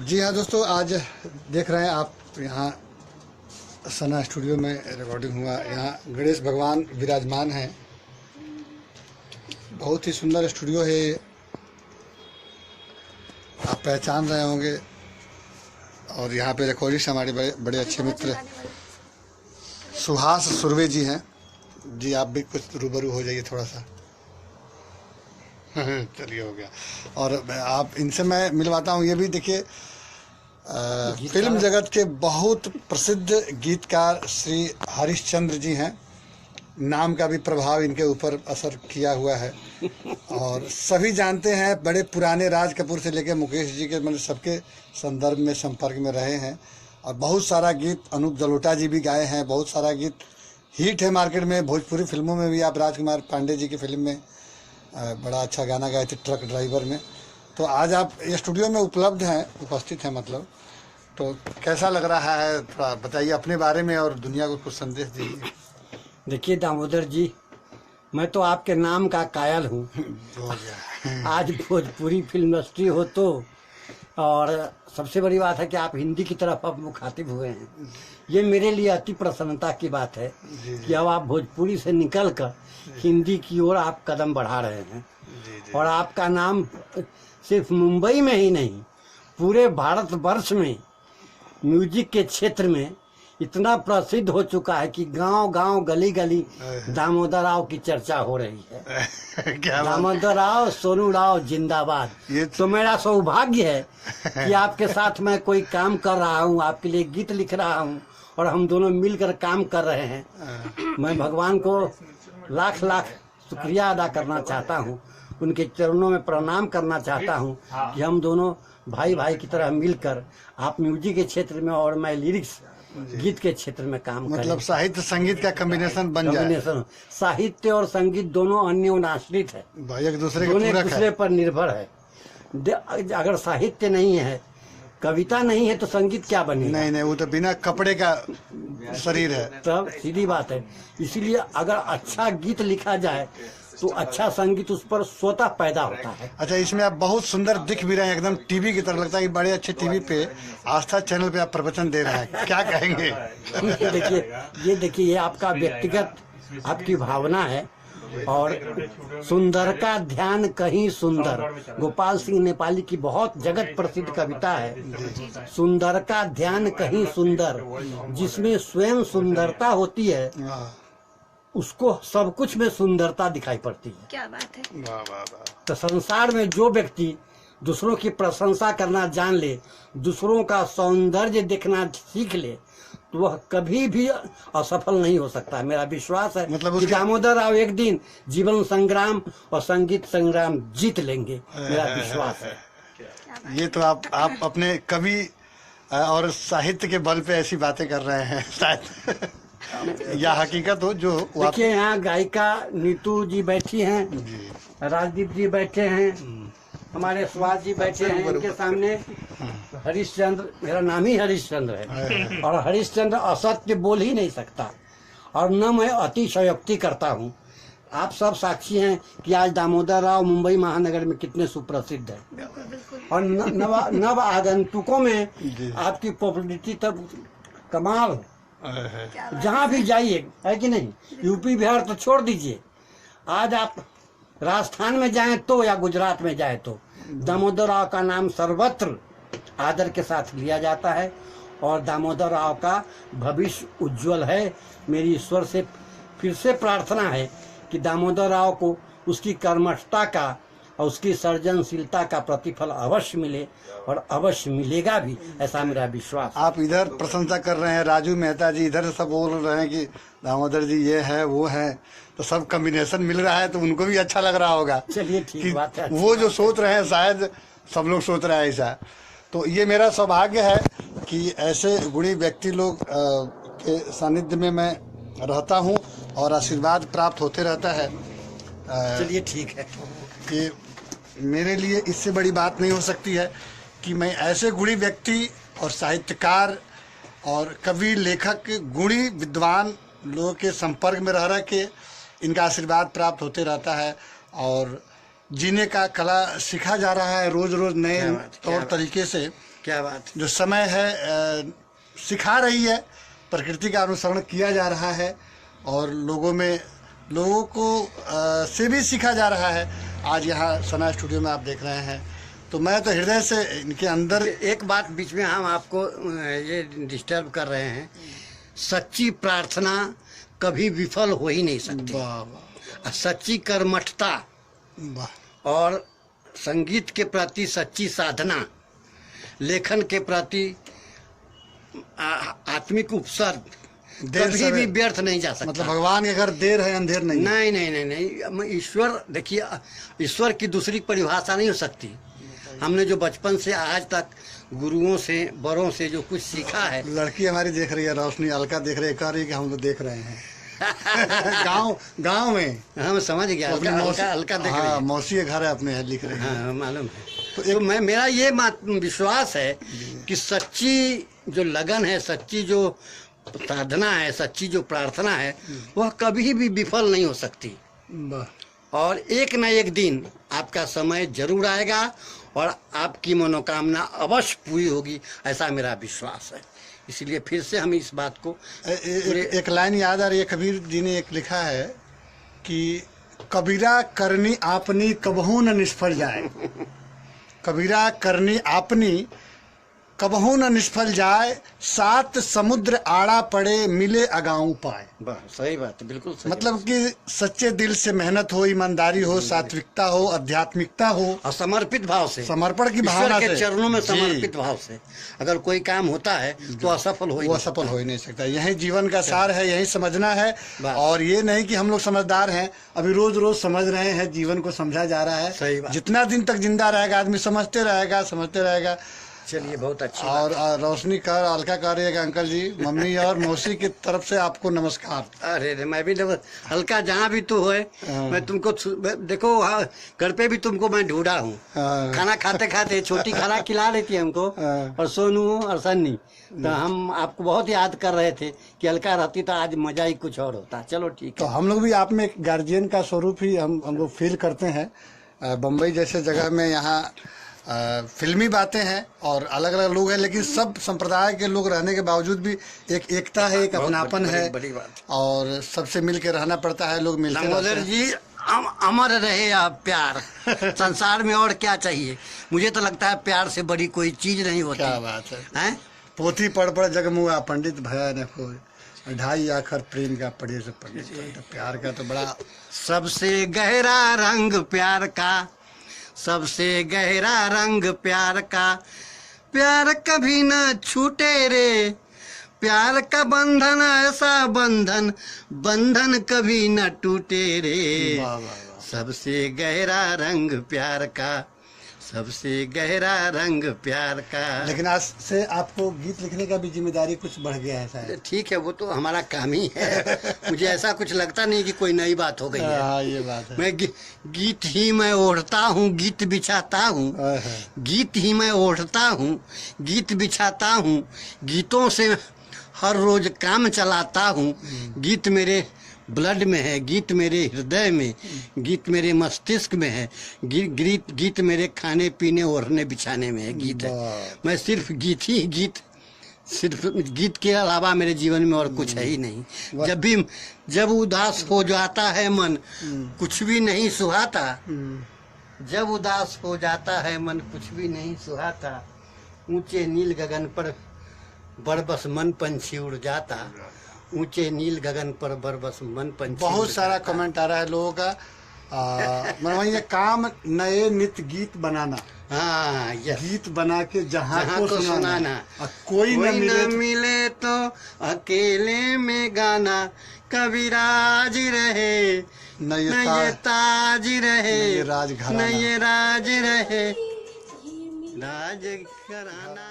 जी हाँ दोस्तों, आज देख रहे हैं आप यहाँ सना स्टूडियो में रिकॉर्डिंग हुआ। यहाँ गणेश भगवान विराजमान हैं। बहुत ही सुंदर स्टूडियो है ये, आप पहचान रहे होंगे। और यहाँ पे रिकॉर्डिस्ट हमारे बड़े बड़े अच्छे मित्र सुहास सुरवे जी हैं। जी आप भी कुछ रूबरू हो जाइए थोड़ा सा। चलिए हो गया। और आप इनसे मैं मिलवाता हूँ। ये भी देखिए फिल्म जगत के बहुत प्रसिद्ध गीतकार श्री हरिश्चंद्र जी हैं। नाम का भी प्रभाव इनके ऊपर असर किया हुआ है। और सभी जानते हैं, बड़े पुराने राज कपूर से लेकर मुकेश जी के मतलब सबके संदर्भ में संपर्क में रहे हैं। और बहुत सारा गीत अनूप जलोटा जी भी गाए हैं। बहुत सारा गीत हिट है मार्केट में। भोजपुरी फिल्मों में भी आप राजकुमार पांडे जी की फिल्म में बड़ा अच्छा गाना गाए थे, ट्रक ड्राइवर में। तो आज आप ये स्टूडियो में उपलब्ध हैं, उपस्थित हैं मतलब, तो कैसा लग रहा है थोड़ा बताइए अपने बारे में और दुनिया को कुछ संदेश दीजिए। देखिए दामोदर जी, मैं तो आपके नाम का कायल हूँ। हो गया। आज भोजपुरी फिल्म इंडस्ट्री हो तो, और सबसे बड़ी बात है कि आप हिंदी की तरफ अब मुखातिब हुए हैं। ये मेरे लिए अति प्रसन्नता की बात है कि अब आप भोजपुरी से निकलकर हिंदी की ओर आप कदम बढ़ा रहे हैं। और आपका नाम सिर्फ मुंबई में ही नहीं, पूरे भारतवर्ष में म्यूजिक के क्षेत्र में इतना प्रसिद्ध हो चुका है कि गांव गांव गली गली दामोदर राव की चर्चा हो रही है। क्या दामोदर राव, सोनू राव जिंदाबाद। तो मेरा सौभाग्य है कि आपके साथ मैं कोई काम कर रहा हूँ, आपके लिए गीत लिख रहा हूँ और हम दोनों मिलकर काम कर रहे हैं। मैं भगवान को लाख लाख शुक्रिया अदा करना चाहता हूँ, उनके चरणों में प्रणाम करना चाहता हूँ कि हम दोनों भाई भाई की तरह मिलकर आप म्यूजिक के क्षेत्र में और मैं लिरिक्स गीत के क्षेत्र में काम मतलब साहित्य संगीत का कॉम्बिनेशन बन जाए। साहित्य और संगीत दोनों अन्योन्याश्रित है, एक दूसरे पर निर्भर है। अगर साहित्य नहीं है, कविता नहीं है तो संगीत क्या बनेगा? नहीं, वो तो बिना कपड़े का शरीर है। तब सीधी बात है। इसीलिए अगर अच्छा गीत लिखा जाए तो अच्छा संगीत उस पर स्वतः पैदा होता है। अच्छा, इसमें आप बहुत सुंदर दिख भी रहे हैं, एकदम टीवी की तरह लगता है कि बड़े अच्छे टीवी पे आस्था चैनल पे आप प्रवचन दे रहे हैं। क्या कहेंगे? ये देखिए ये आपका व्यक्तिगत आपकी भावना है। और सुंदर का ध्यान कहीं सुंदर, गोपाल सिंह नेपाली की बहुत जगत प्रसिद्ध कविता है। सुंदर का ध्यान कहीं सुंदर, जिसमें स्वयं सुंदरता होती है उसको सब कुछ में सुंदरता दिखाई पड़ती है। क्या बात है। वाह वाह वाह। तो संसार में जो व्यक्ति दूसरों की प्रशंसा करना जान ले, दूसरों का सौंदर्य देखना सीख ले, तो वह कभी भी असफल नहीं हो सकता। मेरा विश्वास है मतलब कि दामोदर राव एक दिन जीवन संग्राम और संगीत संग्राम जीत लेंगे। मेरा विश्वास है। ये तो आप अपने कवि और साहित्य के बल पे ऐसी बातें कर रहे हैं शायद। या हकीकत हो जो देखिए यहाँ गायिका नीतू जी बैठी हैं, राजदीप जी बैठे हैं, हमारे सुभाष जी बैठे हैं। इनके सामने हरिश्चंद्र, मेरा नाम ही हरिश्चंद्र है और हरिश्चंद्र असत्य बोल ही नहीं सकता और न मैं अतिशयोक्ति करता हूँ। आप सब साक्षी हैं कि आज दामोदर राव मुंबई महानगर में कितने सुप्रसिद्ध है। और नव आगंतुकों में आपकी पॉपुलरिटी तब कमाल है। जहाँ भी जाइए, है कि नहीं? यूपी बिहार तो छोड़ दीजिए, आज आप राजस्थान में जाएं तो या गुजरात में जाएं तो दामोदर राव का नाम सर्वत्र आदर के साथ लिया जाता है और दामोदर राव का भविष्य उज्जवल है। मेरी ईश्वर से फिर से प्रार्थना है कि दामोदर राव को उसकी कर्मठता का और उसकी सृजनशीलता का प्रतिफल अवश्य मिले और अवश्य मिलेगा भी, ऐसा मेरा विश्वास। आप इधर प्रशंसा कर रहे हैं, राजू मेहता जी इधर सब बोल रहे हैं कि दामोदर जी ये है वो है, तो सब कॉम्बिनेशन मिल रहा है तो उनको भी अच्छा लग रहा होगा। चलिए ठीक बात है। वो जो सोच रहे हैं शायद सब लोग सोच रहे हैं ऐसा। तो ये मेरा सौभाग्य है कि ऐसे गुणी व्यक्ति लोग के सानिध्य में मैं रहता हूँ और आशीर्वाद प्राप्त होते रहता है। चलिए ठीक है कि मेरे लिए इससे बड़ी बात नहीं हो सकती है कि मैं ऐसे गुणी व्यक्ति और साहित्यकार और कवि लेखक गुणी विद्वान लोगों के संपर्क में रह के इनका आशीर्वाद प्राप्त होते रहता है और जीने का कला सीखा जा रहा है रोज रोज नए तौर तरीके से। क्या बात। जो समय है सिखा रही है, प्रकृति का अनुसरण किया जा रहा है और लोगों को से भी सीखा जा रहा है। आज यहाँ सना स्टूडियो में आप देख रहे हैं, तो मैं तो हृदय से इनके अंदर एक बात बीच में हम आपको ये डिस्टर्ब कर रहे हैं, सच्ची प्रार्थना कभी विफल हो ही नहीं सकती। वाह वाह, सच्ची कर्मठता वाह, और संगीत के प्रति सच्ची साधना, लेखन के प्रति आत्मिक उपसर्ग कभी भी व्यर्थ नहीं जा सकता। मतलब भगवान के घर देर है अंधेर नहीं। नहीं नहीं नहीं नहीं, ईश्वर देखिए, ईश्वर की दूसरी परिभाषा नहीं हो सकती। हमने जो बचपन से आज तक गुरुओं से बड़ों से जो कुछ सीखा है। लड़की हमारी देख रही है, रोशनी अलका देख रही है, कह रही है कि हम लोग देख रहे हैं गांव में। हम समझ गया, अलका देख रही है। मौसी के घर है अपने, है लिख रही है। हाँ मालूम है। तो मेरा ये विश्वास है कि सच्ची जो लगन है, सच्ची जो साधना है, सच्ची जो प्रार्थना है, वह कभी भी विफल नहीं हो सकती। और एक न एक दिन आपका समय जरूर आएगा और आपकी मनोकामना अवश्य पूरी होगी, ऐसा मेरा विश्वास है। इसलिए फिर से हम इस बात को एक लाइन याद आ रही है, कबीर जी ने एक लिखा है कि कबीरा करनी आपनी कबहू न निष्फल जाए। कबीरा करनी आपनी कबहू न निष्फल जाए, सात समुद्र आड़ा पड़े मिले अगाऊ पाए। सही बात है, बिल्कुल सही। मतलब कि सच्चे दिल से मेहनत हो, ईमानदारी हो, सात्विकता हो, आध्यात्मिकता हो और समर्पित भाव से, समर्पण की भावना के चरणों में समर्पित भाव से अगर कोई काम होता है तो असफल हो ही नहीं सकता। यही जीवन का सार है, यही समझना है। और ये नहीं कि हम लोग समझदार हैं, अभी रोज रोज समझ रहे हैं, जीवन को समझा जा रहा है। जितना दिन तक जिंदा रहेगा आदमी समझते रहेगा। चलिए, बहुत अच्छी। और रोशनी कर अलका कह रही है कि अंकल जी, मम्मी और मौसी की तरफ से आपको नमस्कार। अरे मैं भी हल्का, जहाँ भी तू है मैं तुमको देखो, घर पे भी तुमको मैं ढूंढा हूँ। खाना खाते खाते छोटी खाना खिला लेती है हमको, और सोनू और सन्नी, तो हम आपको बहुत याद कर रहे थे कि अलका रहती तो आज मजा ही कुछ और होता। चलो ठीक है। तो हम लोग भी आप में एक गार्जियन का स्वरूप ही हम लोग फील करते हैं। बम्बई जैसे जगह में यहाँ फिल्मी बातें हैं और अलग अलग लोग हैं, लेकिन सब संप्रदाय के लोग रहने के बावजूद भी एक एकता है, एक अपनापन है, बड़ी बात। और सबसे मिल के रहना पड़ता है, लोग मिलते रहते हैं। जी अमर रहे आप प्यार। संसार में और क्या चाहिए? मुझे तो लगता है प्यार से बड़ी कोई चीज नहीं होती। क्या बात है? पोथी पढ़ पढ़ जगमुआ पंडित भया न खोए, 2.5 आखर प्रेम का पढ़े से पंडित। तो प्यार का तो बड़ा, सबसे गहरा रंग प्यार का, सबसे गहरा रंग प्यार का, प्यार कभी न छूटे रे, प्यार का बंधन ऐसा बंधन, बंधन कभी न टूटे रे। सबसे गहरा रंग प्यार का, सबसे गहरा रंग प्यार का। लेकिन आज से आपको गीत लिखने का भी जिम्मेदारी कुछ बढ़ गया है शायद। ठीक है, वो तो हमारा काम ही है। मुझे ऐसा कुछ लगता नहीं कि कोई नई बात हो गई है। हाँ, ये बात है। मैं गीत ही मैं ओढ़ता हूँ, गीत बिछाता हूँ, गीत ही मैं ओढ़ता हूँ, गीत बिछाता हूँ, गीतों से हर रोज काम चलाता हूँ। गीत मेरे ब्लड में है, गीत मेरे हृदय में, गीत मेरे मस्तिष्क में है, गीत मेरे खाने पीने ओढ़ने बिछाने में है। गीत है, मैं सिर्फ गीत, सिर्फ गीत के अलावा मेरे जीवन में और कुछ है ही नहीं। जब उदास हो जाता है मन, कुछ भी नहीं सुहाता। जब उदास हो जाता है मन, कुछ भी नहीं सुहाता। ऊंचे नील गगन पर बरबस मन पंछी उड़ जाता। ऊंचे नील गगन पर बरबस मन पंछी। बहुत सारा कमेंट आ रहा है लोगों का। मतलब ये काम नए नित्य गीत बनाना। हाँ, गीत बना के जहाँ को सुनाना। कोई न मिले तो अकेले में गाना। कविराज रहे न ये ताज रहे, न ये राज रहे, राज घराना।